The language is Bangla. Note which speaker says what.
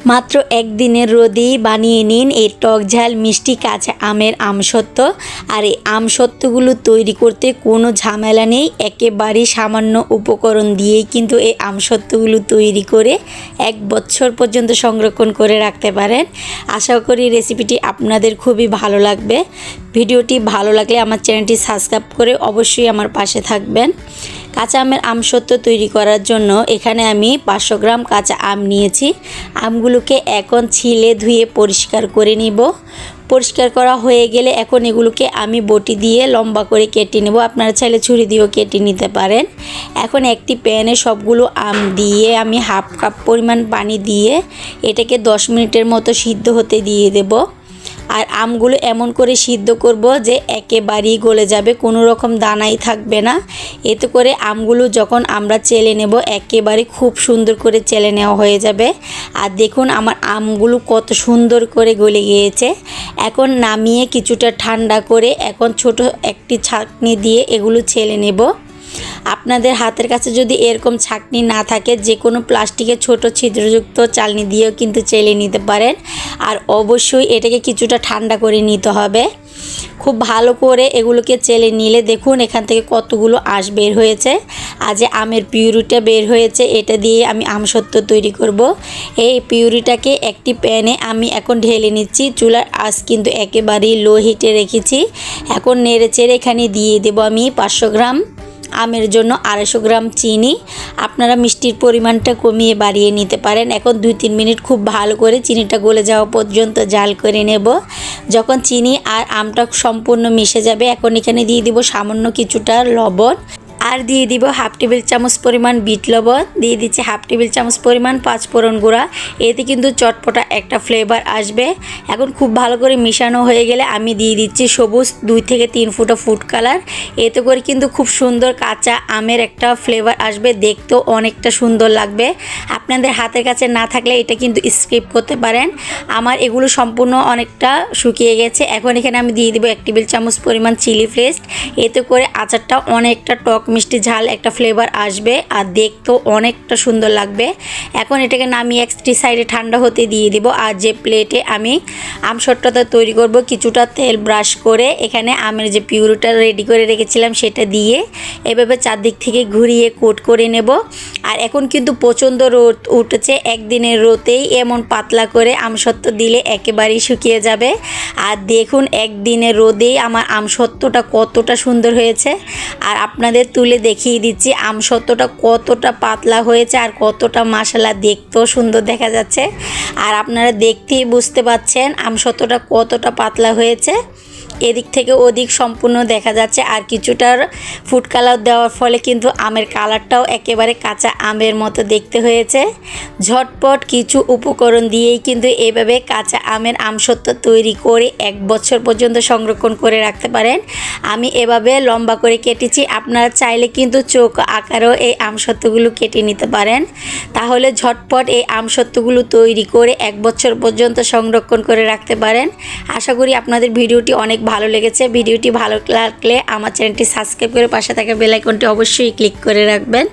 Speaker 1: মাত্র একদিনের রোদেই বানিয়ে নিন এই টক ঝাল মিষ্টি কাঁচা আমের আমসত্ত্ব। আর এই আমসত্ত্বগুলো তৈরি করতে কোনো ঝামেলা নেই, একেবারেই সামান্য উপকরণ দিয়েই কিন্তু এই আমসত্ত্বগুলো তৈরি করে 1 বছর পর্যন্ত সংরক্ষণ করে রাখতে পারেন। আশা করি রেসিপিটি আপনাদের খুবই ভালো লাগবে। ভিডিওটি ভালো লাগলে আমার চ্যানেলটি সাবস্ক্রাইব করে অবশ্যই আমার পাশে থাকবেন। কাঁচা আমের আমসত্ত্ব তৈরি করার জন্য এখানে আমি 500 গ্রাম কাঁচা আম নিয়েছি। আমগুলোকে এখন ছিলে ধুয়ে পরিষ্কার করে নিব। পরিষ্কার করা হয়ে গেলে এখন এগুলোকে আমি বটি দিয়ে লম্বা করে কেটে নেব। আপনারা চাইলে ছুরি দিয়েও কেটে নিতে পারেন। এখন একটি প্যানে সবগুলো আম দিয়ে আমি হাফ কাপ পরিমাণ পানি দিয়ে এটাকে 10 মিনিটের মতো সিদ্ধ হতে দিয়ে দেব। আর আমগুলো এমন করে সিদ্ধ করব যে একেবারেই গলে যাবে, কোনো রকম দানাই থাকবে না। এতে করে আমগুলো যখন আমরা চেলে নেব একেবারে খুব সুন্দর করে চেলে নেওয়া হয়ে যাবে। আর দেখুন আমার আমগুলো কত সুন্দর করে গলে গিয়েছে। এখন নামিয়ে কিছুটা ঠান্ডা করে এখন ছোট একটি ছাঁকনি দিয়ে এগুলো ছেলে নেব। আপনাদের হাতের কাছে যদি এরকম ছাঁকনি না থাকে যে কোনো প্লাস্টিকের ছোট ছিদ্রযুক্ত চালনি দিয়েও কিন্তু চেলে নিতে পারেন। আর অবশ্যই এটাকে কিছুটা ঠান্ডা করে নিতে হবে। খুব ভালো করে এগুলোকে চেলে নিলে দেখুন এখান থেকে কতগুলো আঁশ বের হয়েছে। আর যে আমের পিউরিটা বের হয়েছে এটা দিয়ে আমি আমসত্ত্ব তৈরি করব। এই পিউরিটাকে একটি প্যানে আমি এখন ঢেলে নিচ্ছি। চুলার আঁচ কিন্তু একেবারেই লো হিটে রেখেছি। এখন নেড়ে চেড়ে এখানে দিয়ে দেব আমি 500 গ্রাম আমের জন্য 250 গ্রাম চিনি। আপনারা মিষ্টির পরিমাণটা কমিয়ে বাড়িয়ে নিতে পারেন। এখন 2-3 মিনিট খুব ভালো করে চিনিটা গলে যাওয়া পর্যন্ত জাল করে নেব। যখন চিনি আর আমটা সম্পূর্ণ মিশে যাবে এখন এখানে দিয়ে দিব সামান্য কিছুটা লবণ। আর দিয়ে দিব হাফ টেবিল চামচ পরিমাণ বিট লবণ, দিয়ে দিচ্ছি হাফ টেবিল চামচ পরিমাণ 5 ফোড়ন গুঁড়া। এতে কিন্তু চটপটা একটা ফ্লেভার আসবে। এখন খুব ভালো করে মিশানো হয়ে গেলে আমি দিয়ে দিচ্ছি সবুজ 2 থেকে 3 ফোঁটা ফুড কালার। এতে করে কিন্তু খুব সুন্দর কাঁচা আমের একটা ফ্লেভার আসবে, দেখতেও অনেকটা সুন্দর লাগবে। আপনাদের হাতের কাছে না থাকলে এটা কিন্তু স্কিপ করতে পারেন। আমার এগুলো সম্পূর্ণ অনেকটা শুকিয়ে গেছে। এখন এখানে আমি দিয়ে দিব 1 টেবিল চামচ পরিমাণ চিলি ফ্লেক্স। এতে করে আচারটা অনেকটা টক মিষ্টি ঝাল একটা ফ্লেভার আসবে আর দেখতেও অনেকটা সুন্দর লাগবে। এখন এটাকে নামিয়ে একটি সাইডে ঠান্ডা হতে দিয়ে দিব। আর যে প্লেটে আমি আমসত্ত্বটা তৈরি করব কিছুটা তেল ব্রাশ করে এখানে আমের যে পিউরিটা রেডি করে রেখেছিলাম সেটা দিয়ে এভাবে চারদিক থেকে ঘুরিয়ে কোট করে নেব। আর এখন কিন্তু প্রচণ্ড রোদ উঠেছে, একদিনের রোদেই এমন পাতলা করে আমসত্ত্ব দিলে একেবারেই শুকিয়ে যাবে। আর দেখুন একদিনের রোদেই আমার আমসত্ত্বটা কতটা সুন্দর হয়েছে। আর আপনাদের তুলে দেখিয়ে দিচ্ছি আমসত্ত্বটা কতটা পাতলা হয়েছে আর কতটা মাশাআল্লাহ দেখতেও সুন্দর দেখা যাচ্ছে। আর আপনারা দেখতেই বুঝতে পাচ্ছেন আমসত্ত্বটা কতটা পাতলা হয়েছে। এদিক থেকে ওদিক সম্পূর্ণ দেখা যাচ্ছে। আর কিছুটার ফুড কালার দেওয়ার ফলে কিন্তু আমের কালারটাও একেবারে কাঁচা আমের মতো দেখতে হয়েছে। ঝটপট কিছু উপকরণ দিয়েই কিন্তু এভাবে কাঁচা আমের আমসত্ত্ব তৈরি করে 1 বছর পর্যন্ত সংরক্ষণ করে রাখতে পারেন। আমি এভাবে লম্বা করে কেটেছি, আপনারা চাইলে কিন্তু চোখ আকারেও এই আমসত্ত্বগুলো কেটে নিতে পারেন। তাহলে ঝটপট এই আমসত্ত্বগুলো তৈরি করে 1 বছর পর্যন্ত সংরক্ষণ করে রাখতে পারেন। আশা করি আপনাদের ভিডিওটি অনেক ভালো লেগেছে। ভিডিওটি ভালো লাগলে আমার চ্যানেলটি সাবস্ক্রাইব করে পাশে থাকা বেল আইকনটি অবশ্যই ক্লিক করে রাখবেন।